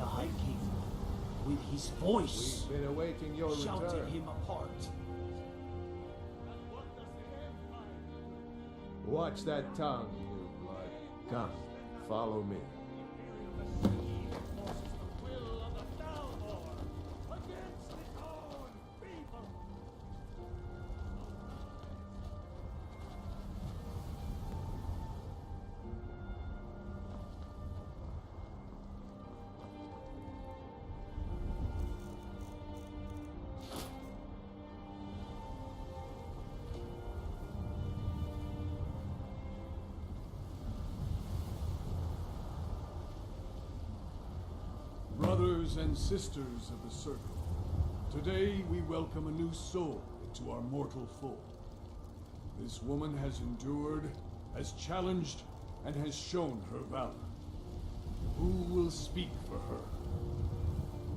High King, with his voice, We've been awaiting your shouted return. him apart. Watch that tongue, new blood. Come, follow me. Brothers and sisters of the Circle, today we welcome a new soul into our mortal fold. This woman has endured, has challenged, and has shown her valor. Who will speak for her?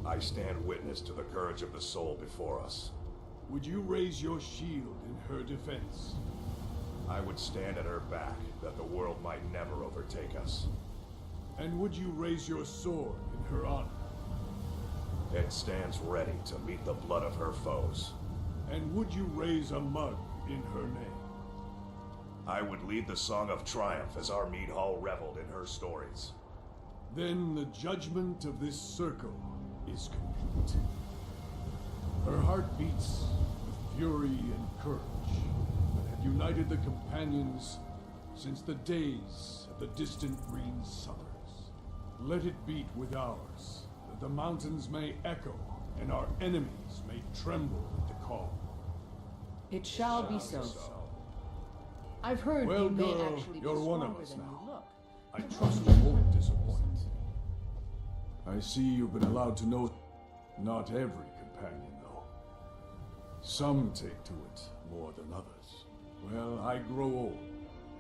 I stand witness to the courage of the soul before us. Would you raise your shield in her defense? I would stand at her back, that the world might never overtake us. And would you raise your sword in her honor? It stands ready to meet the blood of her foes. And would you raise a mug in her name? I would lead the song of triumph as our mead hall reveled in her stories. Then the judgment of this circle is complete. Her heart beats with fury and courage that have united the companions since the days of the distant green summers. Let it beat with ours, that the mountains may echo and our enemies may tremble at the call. It shall be so. I've heard Well, you may girl, actually be you're one of stronger us than now. you look. I trust you won't disappoint. I see you've been allowed to know not every companion, though. Some take to it more than others. Well, I grow old.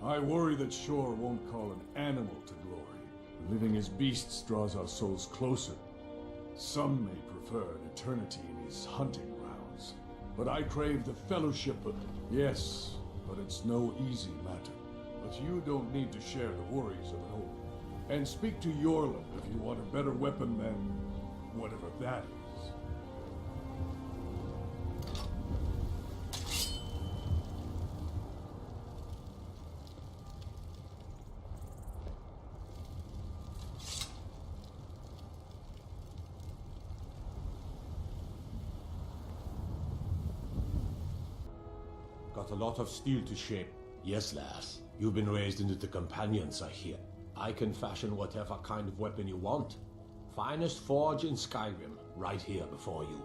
I worry that Shore won't call an animal to glory. Living as beasts draws our souls closer. Some may prefer an eternity in his hunting grounds. But I crave the fellowship of... Yes, but it's no easy matter. But you don't need to share the worries of an old. And speak to Yorlin if you want a better weapon than... whatever that is. Got a lot of steel to shape. Yes, lass. You've been raised into the companions, I hear. I can fashion whatever kind of weapon you want. Finest forge in Skyrim, right here before you.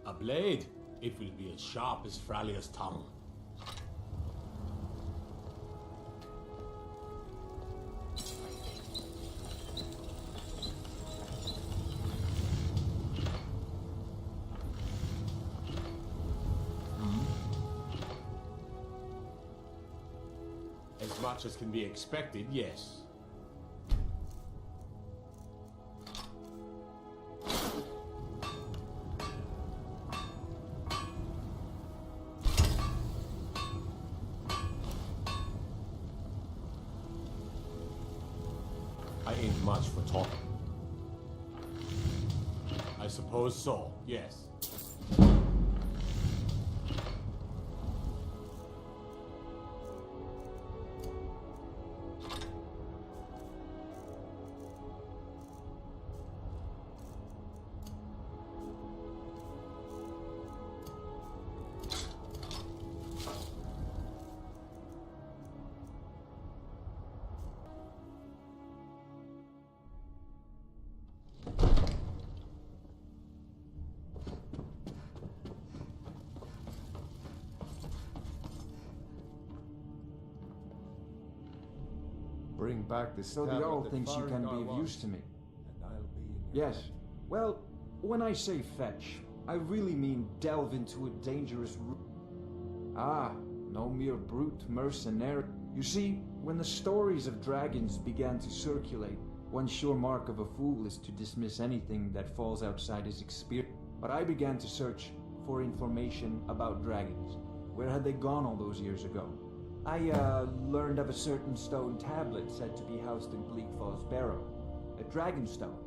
A blade. It will be as sharp as Fralia's tongue. As much as can be expected, yes. I ain't much for talking. I suppose so, yes. Bring back the So the tablet Jarl that thinks you can be Farengar of use wants, to me. and I'll be in your Yes. Well, when I say fetch, I really mean delve into a dangerous route. Ah, no mere brute mercenary. You see, when the stories of dragons began to circulate, one sure mark of a fool is to dismiss anything that falls outside his experience. But I began to search for information about dragons. Where had they gone all those years ago? I, learned of a certain stone tablet said to be housed in Bleak Falls Barrow. A Dragonstone.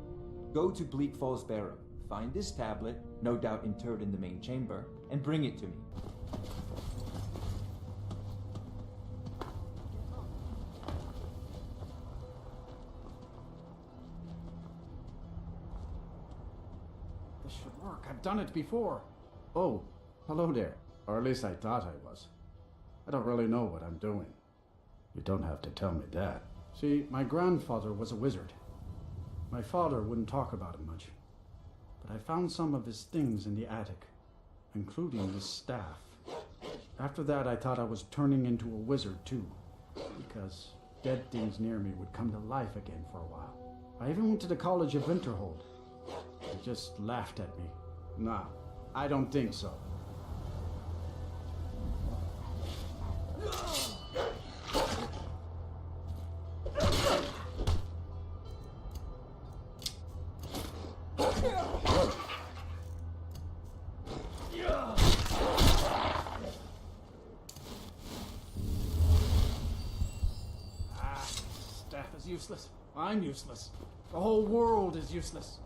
Go to Bleak Falls Barrow, find this tablet, no doubt interred in the main chamber, and bring it to me. This should work. I've done it before. Oh, hello there. Or at least I thought I was. I don't really know what I'm doing. You don't have to tell me that. See, my grandfather was a wizard. My father wouldn't talk about it much. But I found some of his things in the attic, including this staff. After that, I thought I was turning into a wizard too, because dead things near me would come to life again for a while. I even went to the College of Winterhold. They just laughed at me. Nah, I don't think so. Staff is useless. I'm useless. The whole world is useless.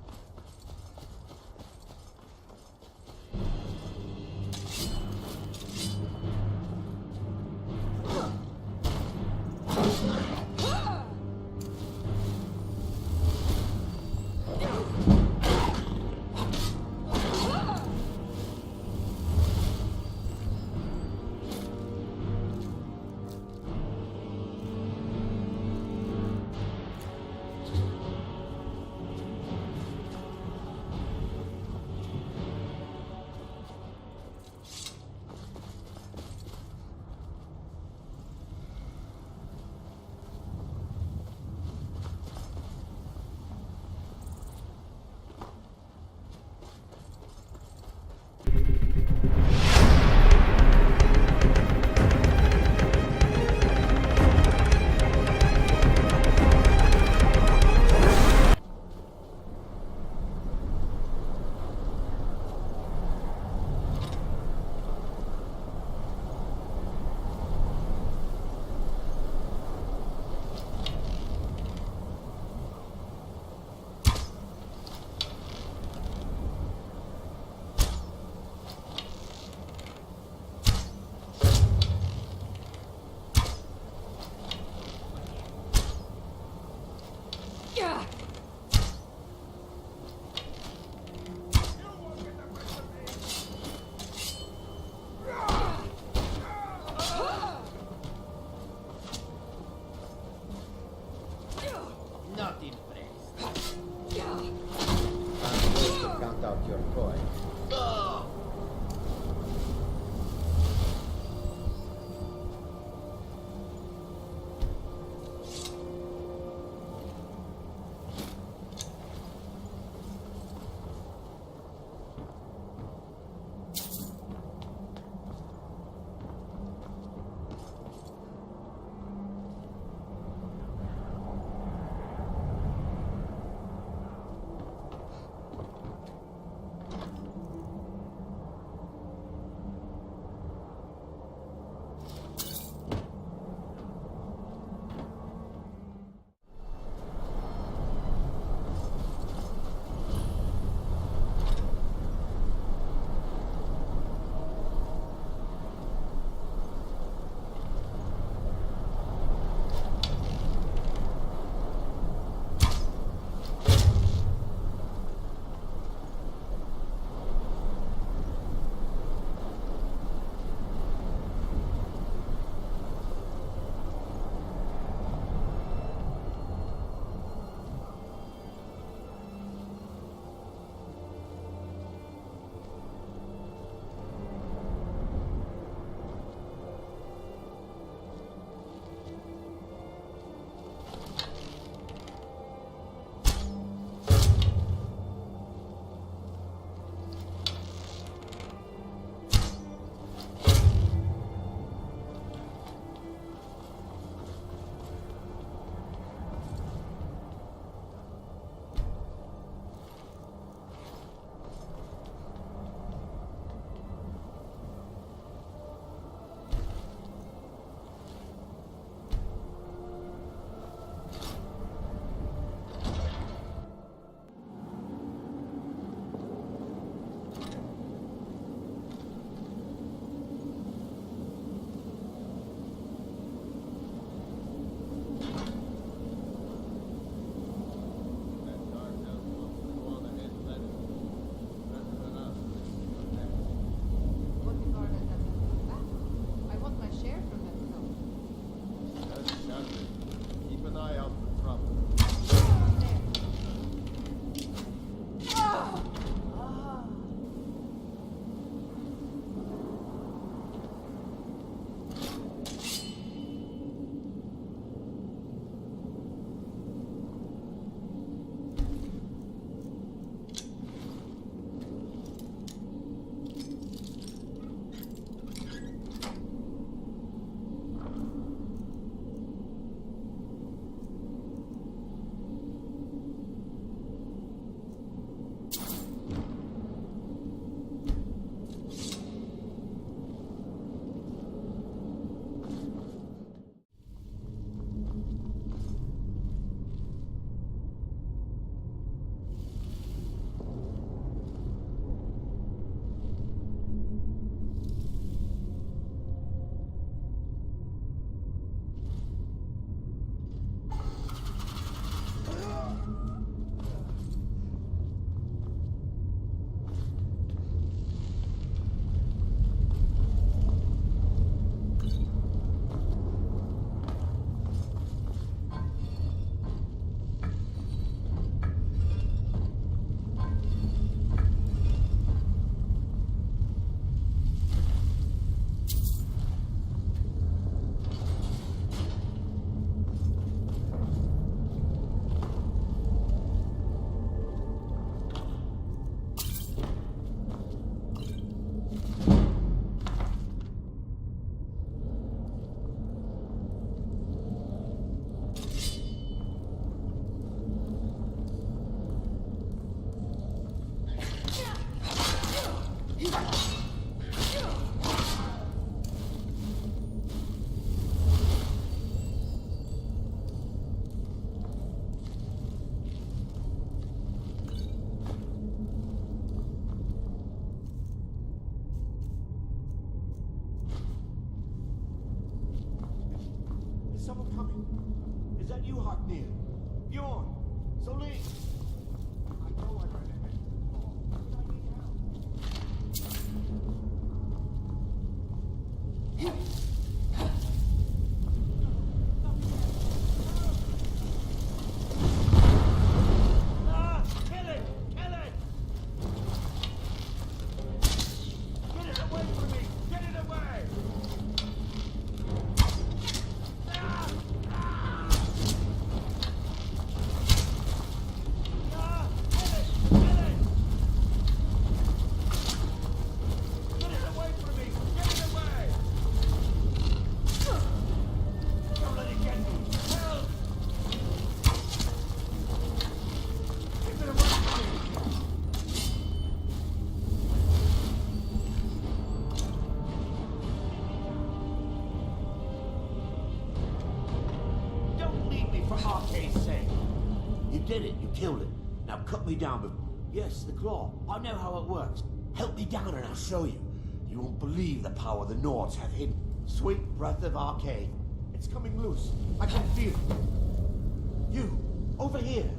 Not impressed. I'm going to count out your coin. you, Hartnir? Bjorn? Soling? I know I ran ahead before, but I need help. Ah! Kill it! Kill it! Get it away from me! Get it away! Ah! Ah! Ah! Kill it! Kill it! Get it away from me! Get it away! Don't let it get me! Help! Keep it away from me! Don't leave me for Arcade's sake. You did it. You killed it. Now cut me down with... Yes, the claw. I know how it works. Help me down and I'll show you. You won't believe the power the Nords have hidden. Sweet breath of Arcade. It's coming loose. I can feel it. You, over here.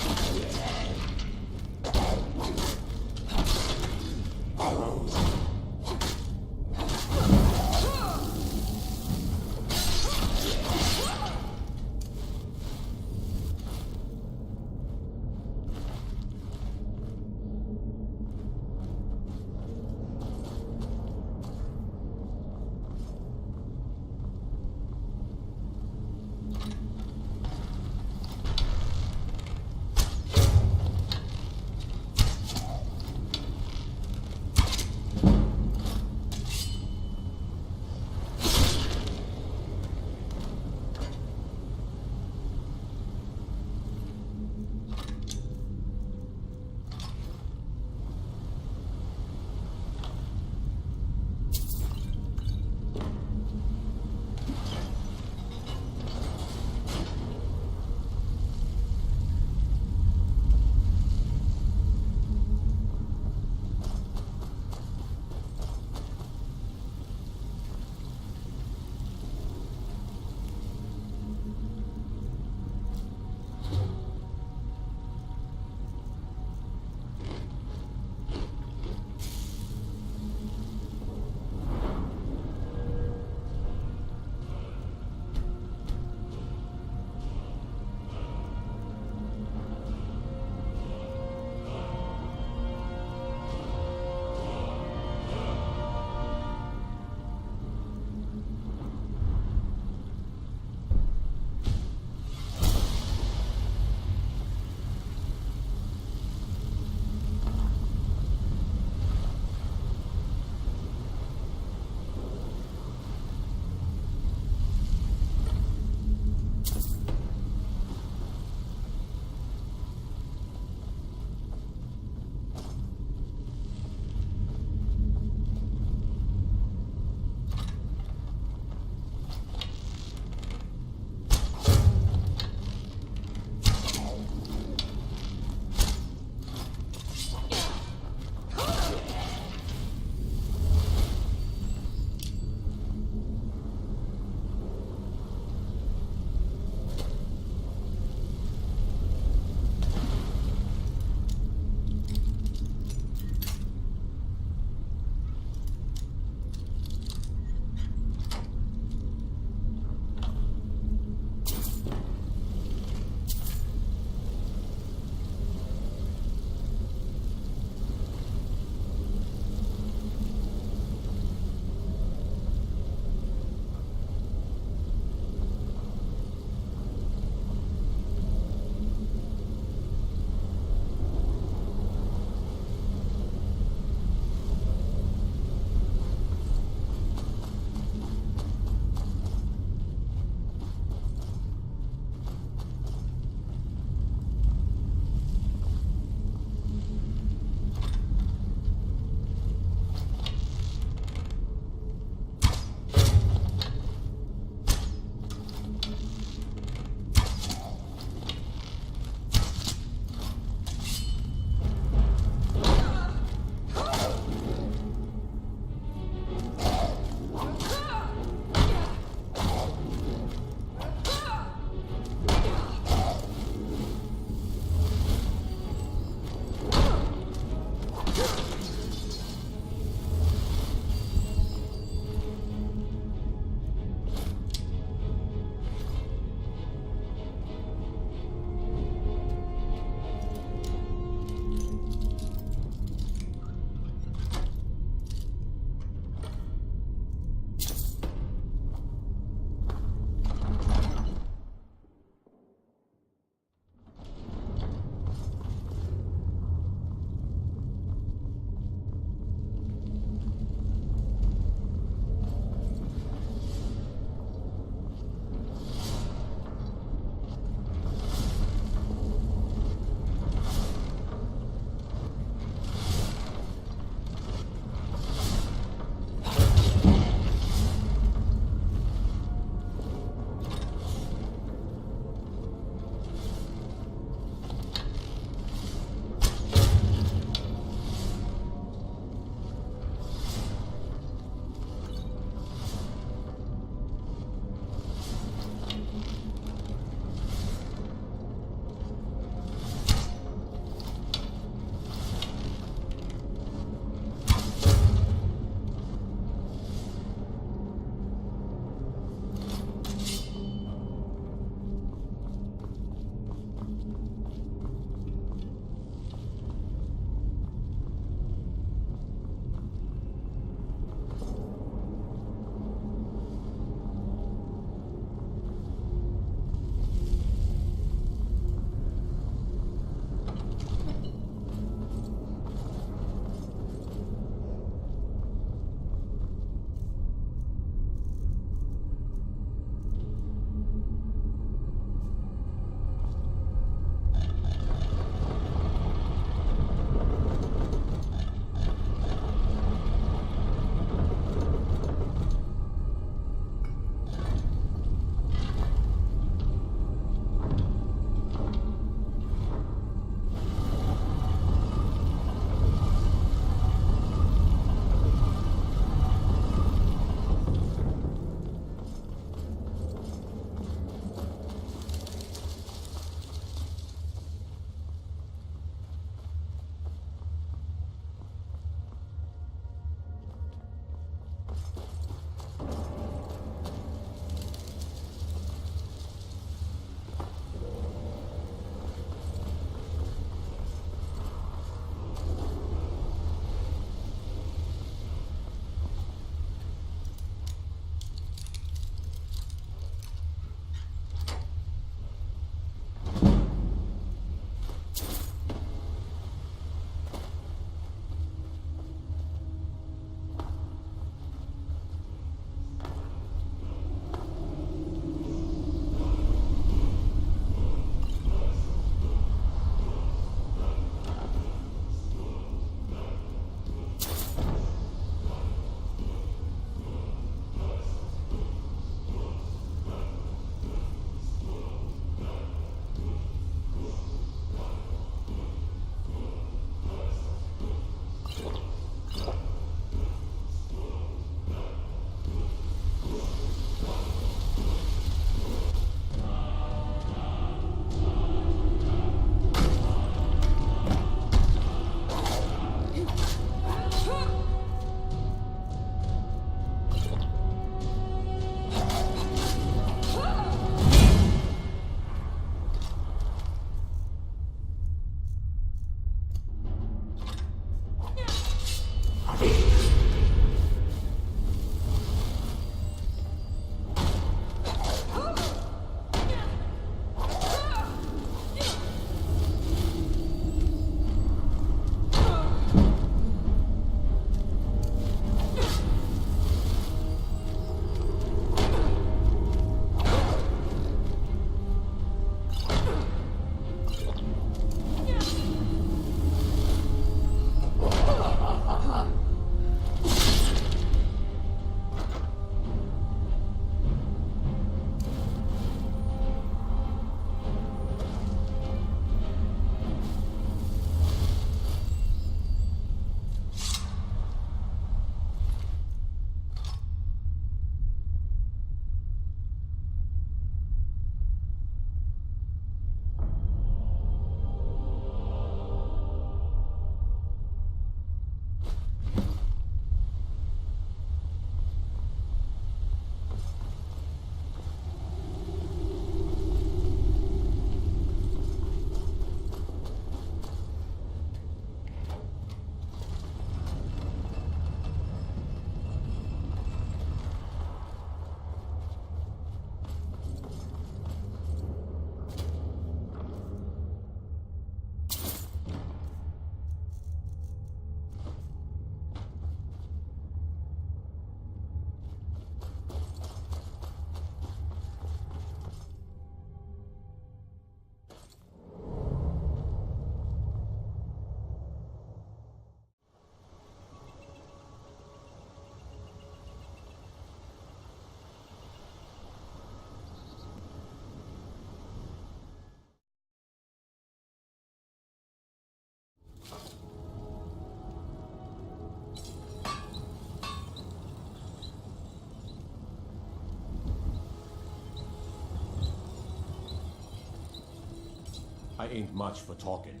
I ain't much for talking.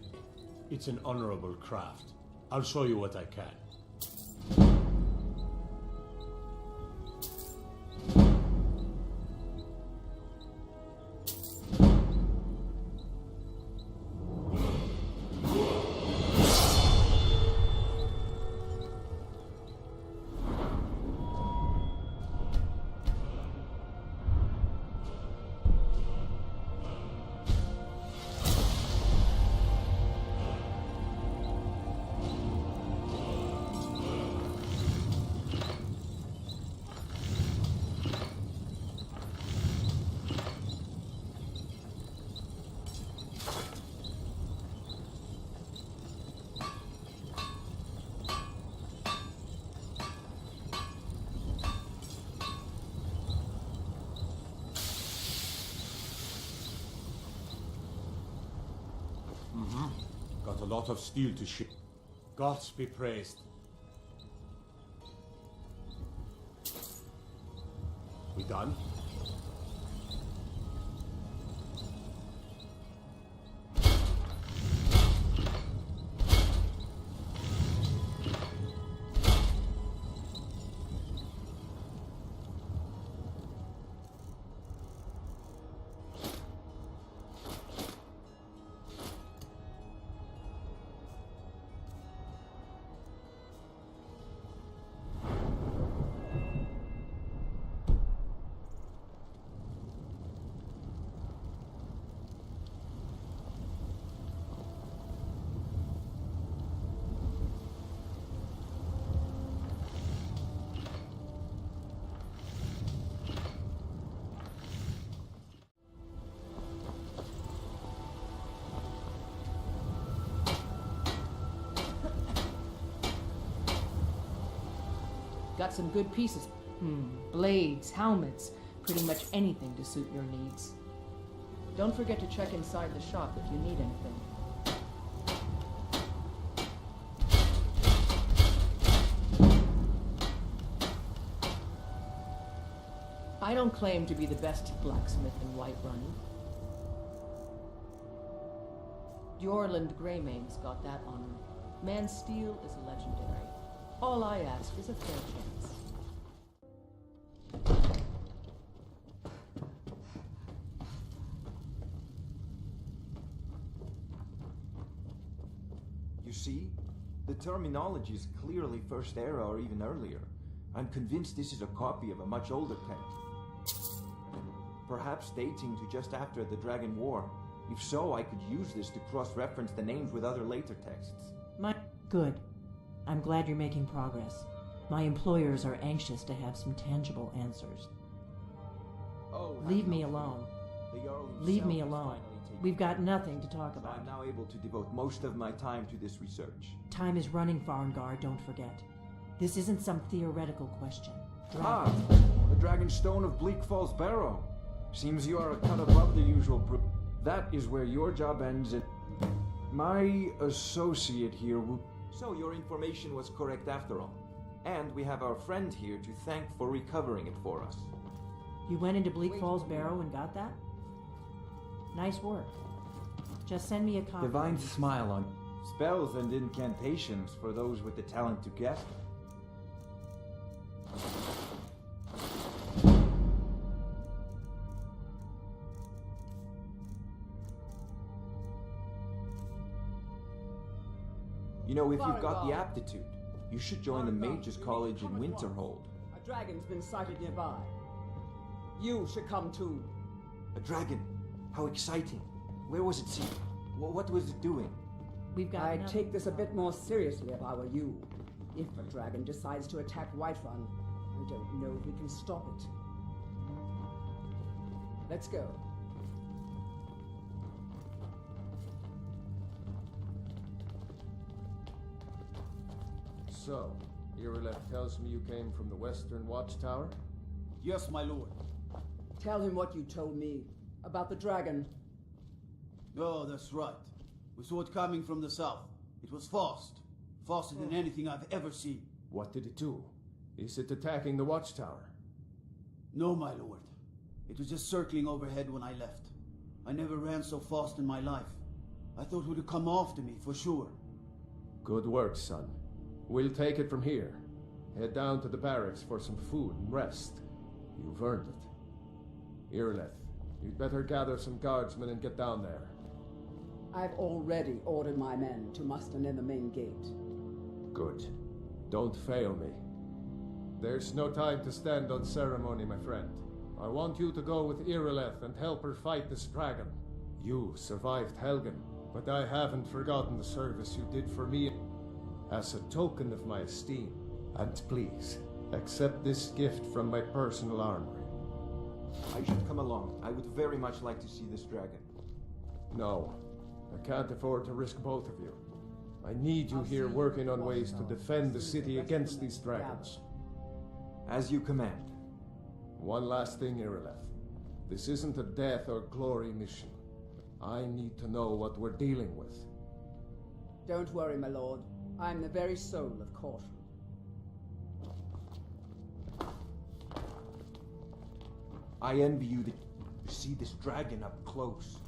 It's an honorable craft. I'll show you what I can. Got a lot of steel to ship. Gods be praised. We done? Got some good pieces. Blades, helmets, pretty much anything to suit your needs. Don't forget to check inside the shop if you need anything. I don't claim to be the best blacksmith in Whiterun. Jorland Greymane's got that honor. Man's steel is legendary. All I ask is a fair chance. You see? The terminology is clearly First Era or even earlier. I'm convinced this is a copy of a much older text. Perhaps dating to just after the Dragon War. If so, I could use this to cross-reference the names with other later texts. Good. I'm glad you're making progress. My employers are anxious to have some tangible answers. Oh, Leave me alone. The Jarl Leave me himself is alone. finally taken. We've got nothing to talk So about. I'm now able to devote most of my time to this research. Time is running, Farngar, don't forget. This isn't some theoretical question. Ah, the Dragonstone of Bleak Falls Barrow. Seems you are a cut above the usual That is where your job ends and my associate here will... So your information was correct after all. And we have our friend here to thank for recovering it for us. You went into Bleak Falls Barrow and got that? Nice work. Just send me a copy. Divine smile on spells and incantations for those with the talent to cast them. You know, if you've got the aptitude, you should join the Mages College in Winterhold. A dragon's been sighted nearby. You should come too. A dragon? How exciting. Where was it seen? What was it doing? We've got I'd nothing. take this a bit more seriously if I were you. If a dragon decides to attack Whiterun, I don't know if we can stop it. Let's go. So, Irileth tells me you came from the Western Watchtower? Yes, my lord. Tell him what you told me about the dragon. Oh, that's right. We saw it coming from the south. It was fast. Faster than anything I've ever seen. What did it do? Is it attacking the Watchtower? No, my lord. It was just circling overhead when I left. I never ran so fast in my life. I thought it would come after me, for sure. Good work, son. We'll take it from here. Head down to the barracks for some food and rest. You've earned it. Irileth, you'd better gather some guardsmen and get down there. I've already ordered my men to muster near the main gate. Good. Don't fail me. There's no time to stand on ceremony, my friend. I want you to go with Irileth and help her fight this dragon. You survived Helgen, but I haven't forgotten the service you did for me. As a token of my esteem, and please, accept this gift from my personal armory. I should come along. I would very much like to see this dragon. No, I can't afford to risk both of you. I need you here working on ways to defend the city against these dragons. As you command. One last thing, Irileth. This isn't a death or glory mission. I need to know what we're dealing with. Don't worry, my lord. I'm the very soul of caution. I envy you that you see this dragon up close.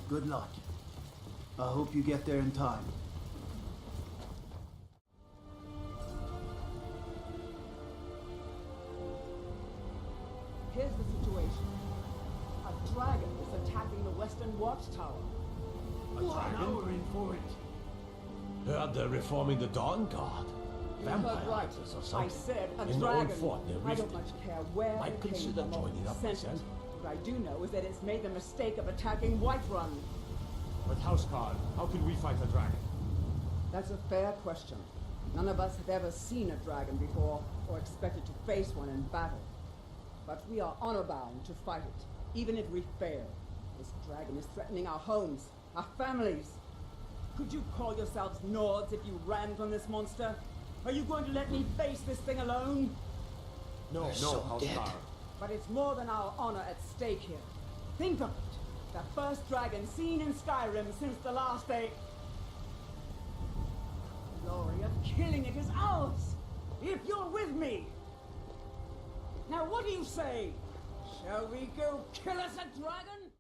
Good luck. I hope you get there in time. Here's the situation. A dragon is attacking the Western Watchtower. A dragon? We're in for it. Heard they're reforming the Dawn Guard. You heard Vampire right. hunters or I something. said a In the old dragon. fort near I don't Riften. much care where Might it came consider from or joining up sent with them. it. What I do know is that it's made the mistake of attacking Whiterun. But Houseguard, how can we fight a dragon? That's a fair question. None of us have ever seen a dragon before or expected to face one in battle. But we are honor-bound to fight it, even if we fail. This dragon is threatening our homes, our families. Could you call yourselves Nords if you ran from this monster? Are you going to let me face this thing alone? No, Houseguard. But it's more than our honor at stake here. Think of it. The first dragon seen in Skyrim since the last day. The glory of killing it is ours, if you're with me. Now what do you say? Shall we go kill us a dragon?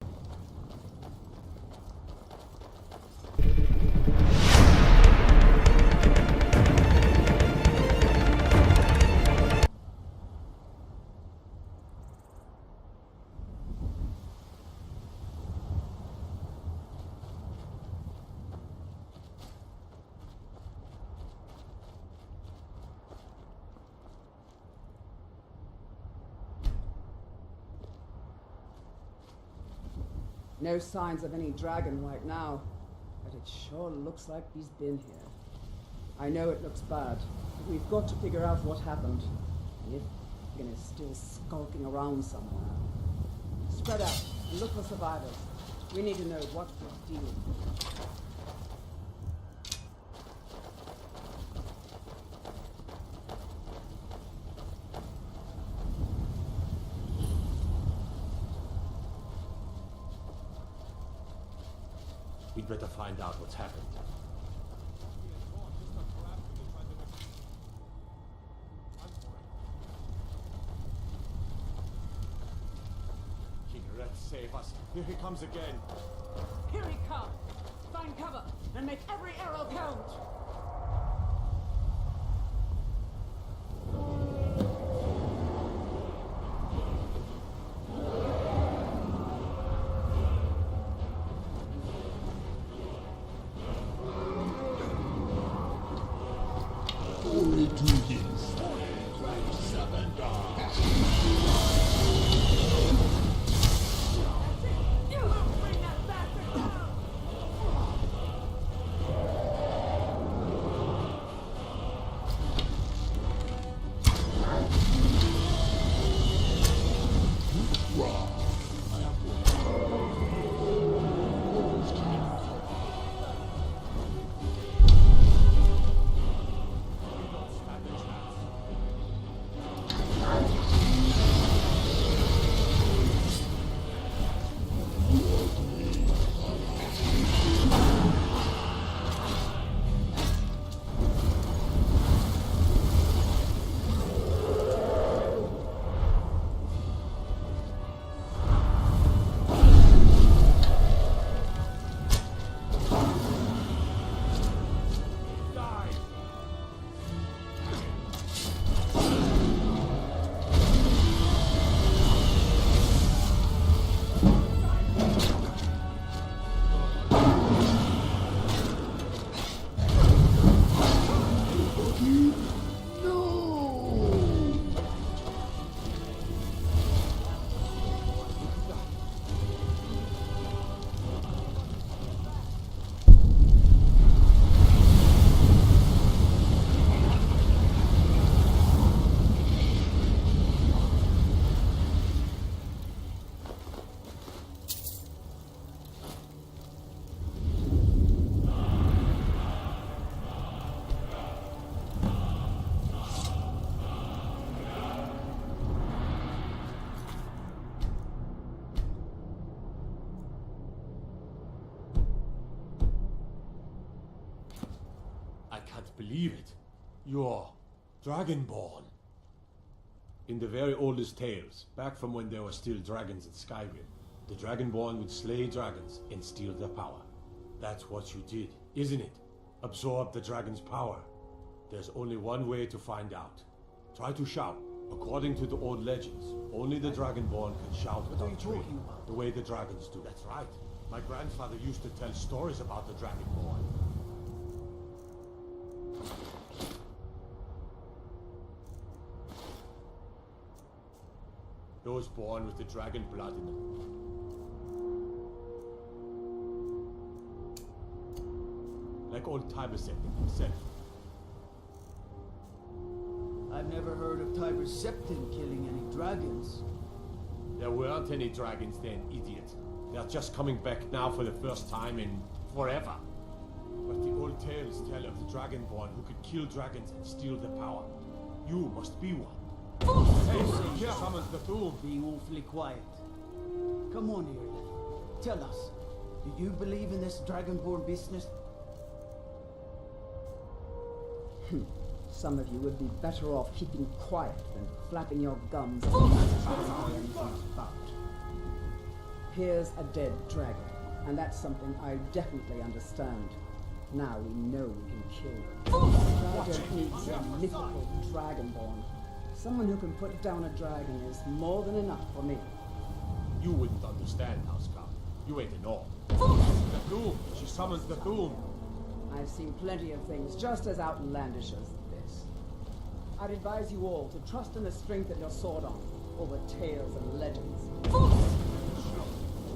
No signs of any dragon right now, but it sure looks like he's been here. I know it looks bad, but we've got to figure out what happened. If Dragon is still skulking around somewhere. Spread out and look for survivors. We need to know what we're dealing with. We'd better find out what's happened. King Red, save us. Here he comes again. Here he comes! Find cover and make every arrow count! Believe it. You're Dragonborn. In the very oldest tales, back from when there were still dragons in Skyrim, the Dragonborn would slay dragons and steal their power. That's what you did, isn't it? Absorb the dragon's power. There's only one way to find out. Try to shout. According to the old legends, only the Dragonborn can shout without training, the way the dragons do. That's right. My grandfather used to tell stories about the Dragonborn. Those born with the dragon blood in them. Like old Tiber himself. I've never heard of Tiber Septim killing any dragons. There weren't any dragons then, idiot. They're just coming back now for the first time in forever. But the old tales tell of the Dragonborn who could kill dragons and steal their power. You must be one. Hey, here summons the tomb. Being awfully quiet. Come on here, tell us. Do you believe in this Dragonborn business? Some of you would be better off keeping quiet than flapping your gums. Here's a dead dragon, and that's something I definitely understand. Now we know we can kill him. I don't need some mythical Dragonborn. Someone who can put down a dragon is more than enough for me. You wouldn't understand, Housecarl. You ain't an orc. The Doom! She summons the Doom! I've seen plenty of things just as outlandish as this. I'd advise you all to trust in the strength of your sword arm over tales and legends.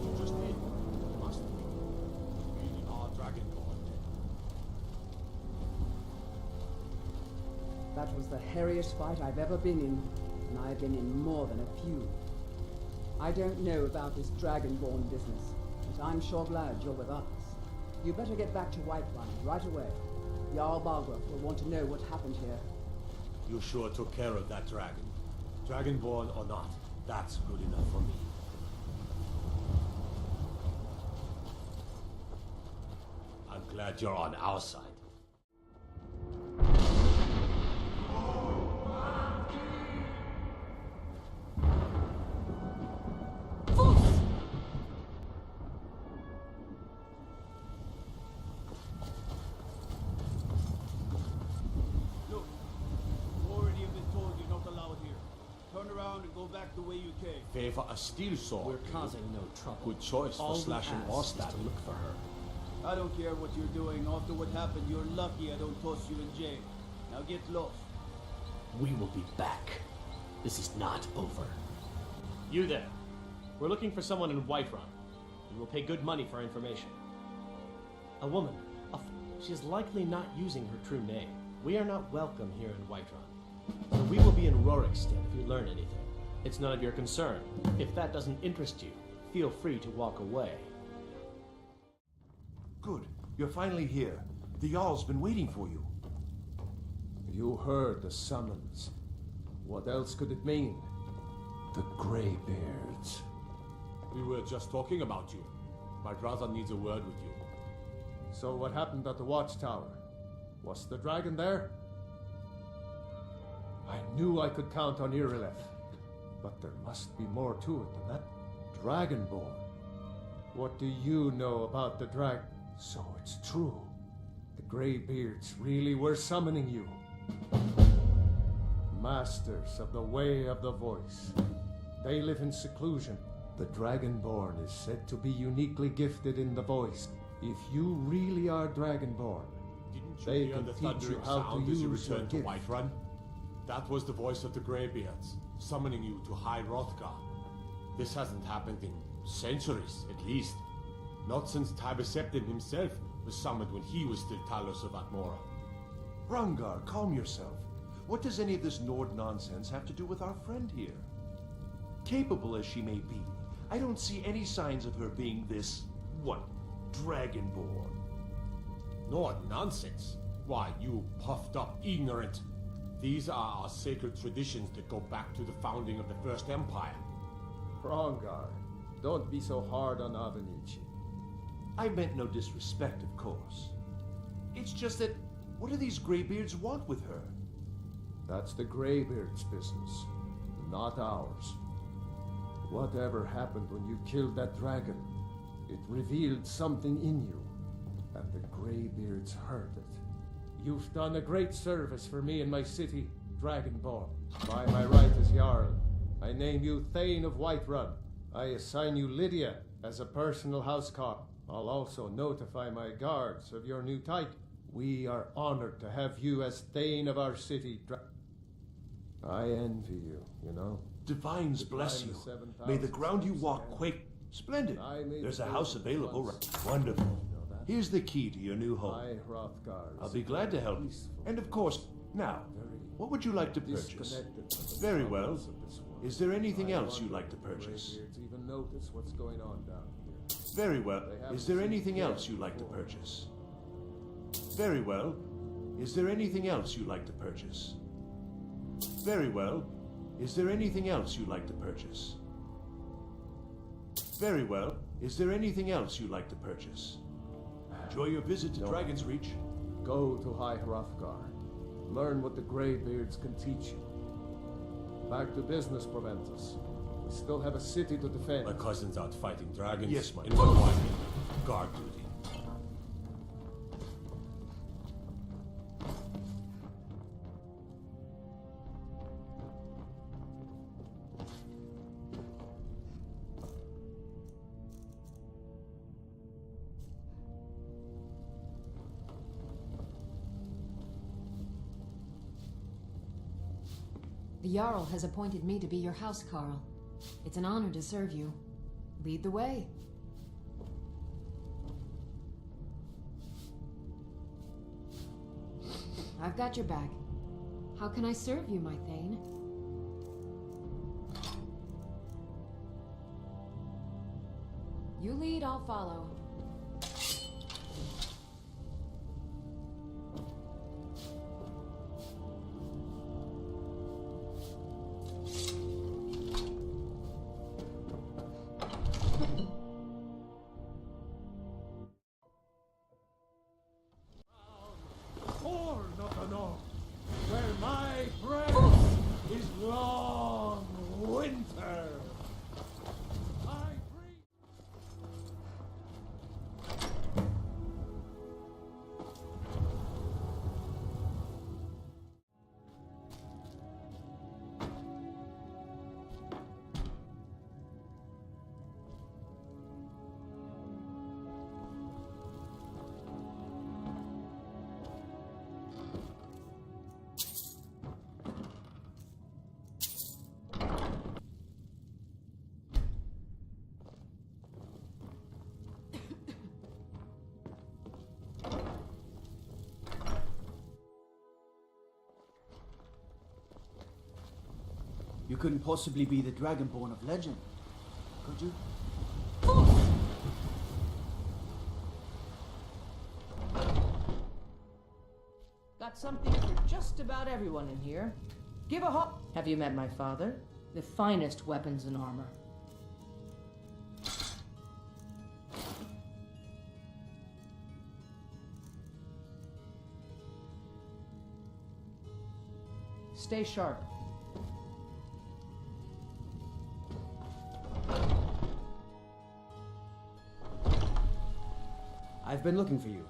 You just did. That was the hairiest fight I've ever been in, and I've been in more than a few. I don't know about this Dragonborn business, but I'm sure glad you're with us. You better get back to Whiterun right away. Jarl Balgruuf will want to know what happened here. You sure took care of that dragon. Dragonborn or not, that's good enough for me. I'm glad you're on our side. Favor a steel sword. We're causing no trouble. Good choice for slashing war staff. To look for her. I don't care what you're doing. After what happened, you're lucky I don't toss you in jail. Now get lost. We will be back. This is not over. You there. We're looking for someone in Whiterun. We will pay good money for information. A woman. She is likely not using her true name. We are not welcome here in Whiterun. So we will be in Rorikstead if you learn anything. It's none of your concern. If that doesn't interest you, feel free to walk away. Good. You're finally here. The Jarl's been waiting for you. You heard the summons. What else could it mean? The Greybeards. We were just talking about you. My brother needs a word with you. So what happened at the watchtower? Was the dragon there? I knew I could count on Irileth. But there must be more to it than that. Dragonborn. What do you know about the drag? So it's true. The Greybeards really were summoning you. Masters of the Way of the Voice. They live in seclusion. The Dragonborn is said to be uniquely gifted in the voice. If you really are Dragonborn, Didn't you they hear can the teach you thundering how to sound as you use your returned to gift. Whiterun? That was the voice of the Greybeards, summoning you to High Hrothgar. This hasn't happened in centuries, at least. Not since Tiber Septim himself was summoned when he was still Talos of Atmora. Hrongar, calm yourself. What does any of this Nord nonsense have to do with our friend here? Capable as she may be, I don't see any signs of her being this, Dragonborn. Nord nonsense? Why, you puffed up ignorant. These are our sacred traditions that go back to the founding of the First Empire. Hrongar, don't be so hard on Avenici. I meant no disrespect, of course. It's just that, what do these Greybeards want with her? That's the Greybeards' business, not ours. Whatever happened when you killed that dragon, it revealed something in you, and the Greybeards heard it. You've done a great service for me and my city, Dragonborn. By my right as Jarl, I name you Thane of Whiterun. I assign you Lydia as a personal housecarl. I'll also notify my guards of your new title. We are honored to have you as Thane of our city, I envy you, you know. Divines bless you. May the ground you walk quake. Splendid. There's a house available. Wonderful. Here's the key to your new home. I'll be glad to help you. And of course, now, what would you like to purchase? Very well. Is there anything else you'd like to purchase? Even notice what's going on down here. Very well. Is there anything else you'd like to purchase? Very well. Is there anything else you'd like to purchase? Very well. Is there anything else you'd like to purchase? Very well. Is there anything else you'd like to purchase? Enjoy your visit to Dragon's Reach. Go to High Hrothgar. Learn what the Greybeards can teach you. Back to business, Proventus. We still have a city to defend. My cousin's out fighting dragons. Yes, my in Milwaukee. Guard duty. The Jarl has appointed me to be your housecarl. It's an honor to serve you. Lead the way. I've got your back. How can I serve you, my Thane? You lead, I'll follow. Where my breath is long winter. I breathe. You couldn't possibly be the Dragonborn of legend, could you? Got something for just about everyone in here. Give a hop. Have you met my father? The finest weapons and armor. Stay sharp. I've been looking for you.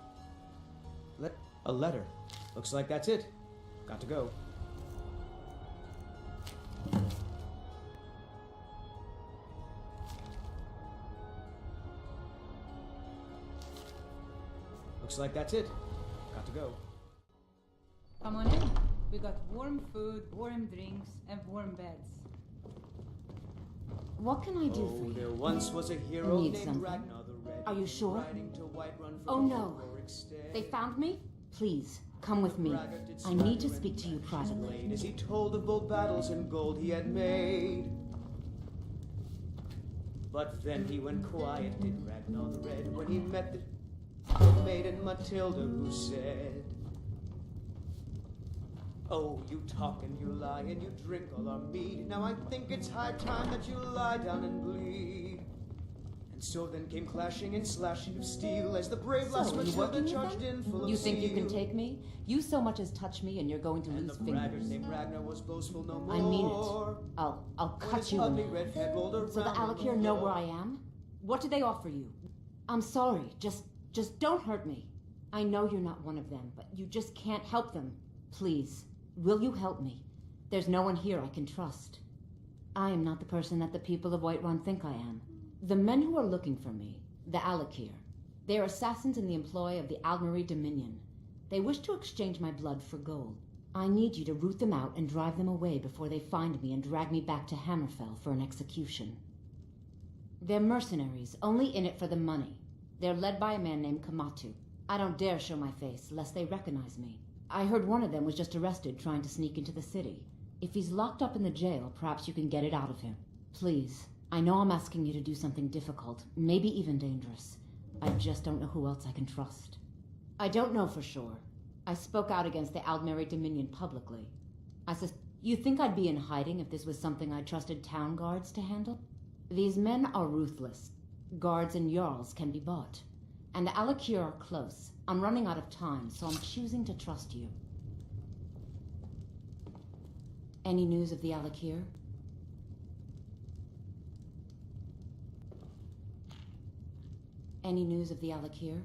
A letter. Looks like that's it. Got to go. Looks like that's it. Got to go. Come on in. We got warm food, warm drinks, and warm beds. What can I do for you? There once was a I hero need named something. Ragnar the Red. Are you sure? Riding to Whiterun for Oh the no. heroic stay. They found me? Please, come with me. I need to speak to you privately. As he told of bold battles and gold he had made. But then he went quiet, did Ragnar the Red, when he met the maiden Matilda, who said, "Oh, you talk and you lie and you drink all our mead. Now I think it's high time that you lie down and bleed." And so then came clashing and slashing of steel as the brave lass Matilda charged in full of You think you can zeal. take me? You so much as touch me and you're going to And lose the braggart fingers. named Ragnar was boastful no more. I mean it. I'll When cut his you in ugly half. red head rolled around So the on Alakir know floor. where I am? What do they offer you? I'm sorry, just don't hurt me. I know you're not one of them, but you just can't help them. Please, will you help me? There's no one here I can trust. I am not the person that the people of Whiterun think I am. The men who are looking for me, the Alakir, they are assassins in the employ of the Aldmeri Dominion. They wish to exchange my blood for gold. I need you to root them out and drive them away before they find me and drag me back to Hammerfell for an execution. They're mercenaries, only in it for the money. They're led by a man named Kamatu. I don't dare show my face, lest they recognize me. I heard one of them was just arrested trying to sneak into the city. If he's locked up in the jail, perhaps you can get it out of him. Please, I know I'm asking you to do something difficult, maybe even dangerous. I just don't know who else I can trust. I don't know for sure. I spoke out against the Aldmeri Dominion publicly. You think I'd be in hiding if this was something I trusted town guards to handle? These men are ruthless. Guards and Jarls can be bought. And the Alakir are close. I'm running out of time, so I'm choosing to trust you. Any news of the Alakir? Any news of the Alakir?